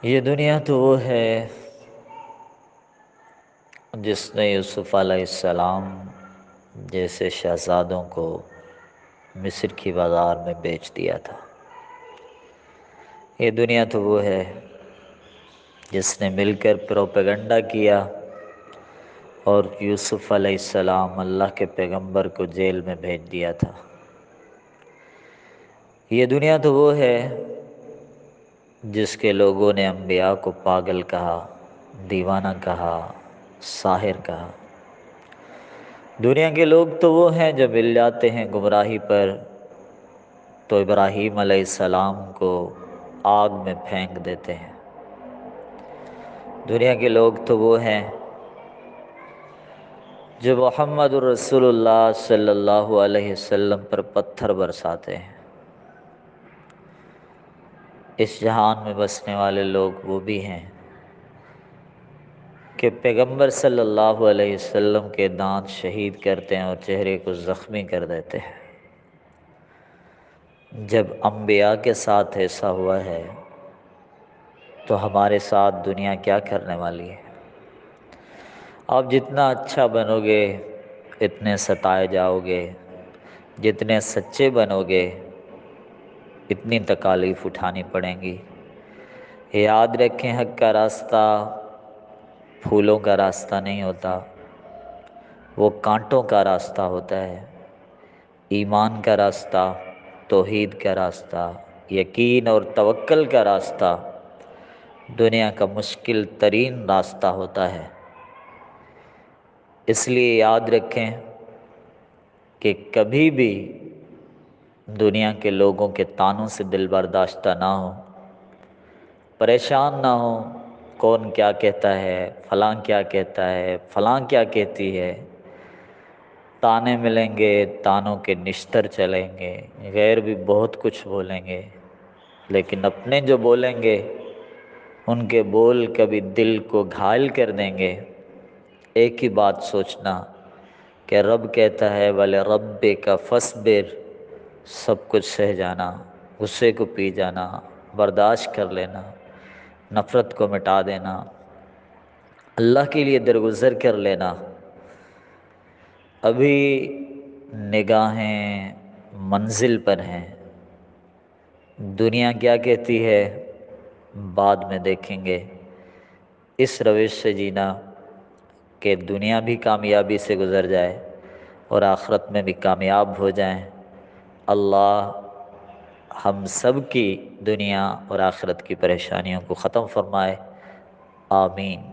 یہ دنیا تو وہ ہے جس نے یوسف علیہ السلام جیسے شہزادوں کو مصر کی بازار میں بیچ دیا تھا۔ یہ دنیا تو وہ ہے جس نے مل کر پروپیگنڈا کیا اور یوسف علیہ السلام اللہ کے پیغمبر کو جیل میں بھیج دیا تھا۔ یہ دنیا تو وہ ہے جس کے لوگوں نے انبیاء کو پاگل کہا، دیوانہ کہا، ساحر کہا۔ دنیا کے لوگ تو وہ ہیں جو مل جاتے ہیں گمراہی پر تو ابراہیم علیہ السلام کو آگ میں پھینک دیتے ہیں۔ دنیا کے لوگ تو وہ ہیں جو محمد الرسول اللہ صلی اللہ علیہ وسلم پر پتھر برساتے ہیں۔ اس جہان میں بسنے والے لوگ وہ بھی ہیں کہ پیغمبر صلی اللہ علیہ وسلم کے دانت شہید کرتے ہیں اور چہرے کو زخمی کر دیتے ہیں۔ جب انبیاء کے ساتھ ایسا ہوا ہے تو ہمارے ساتھ دنیا کیا کرنے والی ہے؟ آپ جتنا اچھا بنو گے اتنے ستائے جاؤ گے، جتنے سچے بنو گے اتنی تکالیف اٹھانی پڑیں گی۔ یاد رکھیں حق کا راستہ پھولوں کا راستہ نہیں ہوتا، وہ کانٹوں کا راستہ ہوتا ہے۔ ایمان کا راستہ، توحید کا راستہ، یقین اور توکل کا راستہ دنیا کا مشکل ترین راستہ ہوتا ہے۔ اس لیے یاد رکھیں کہ کبھی بھی دنیا کے لوگوں کے طعنوں سے دل برداشتہ نہ ہو، پریشان نہ ہو، کون کیا کہتا ہے، فلاں کیا کہتا ہے، فلاں کیا کہتی ہے۔ طعنے ملیں گے، طعنوں کے نشتر چلیں گے، غیر بھی بہت کچھ بولیں گے، لیکن اپنے جو بولیں گے ان کے بول کبھی دل کو گھائل کر دیں گے۔ ایک ہی بات سوچنا کہ رب کہتا ہے وَلِرَبِّكَ فَاصْبِرْ، سب کچھ سہ جانا، غصے کو پی جانا، برداشت کر لینا، نفرت کو مٹا دینا، اللہ کے لیے درگزر کر لینا۔ ابھی نگاہیں منزل پر ہیں، دنیا کیا کہتی ہے بعد میں دیکھیں گے۔ اس روش سے جینا کہ دنیا بھی کامیابی سے گزر جائے اور آخرت میں بھی کامیاب ہو جائیں۔ اللہ ہم سب کی دنیا اور آخرت کی پریشانیوں کو ختم فرمائے، آمین۔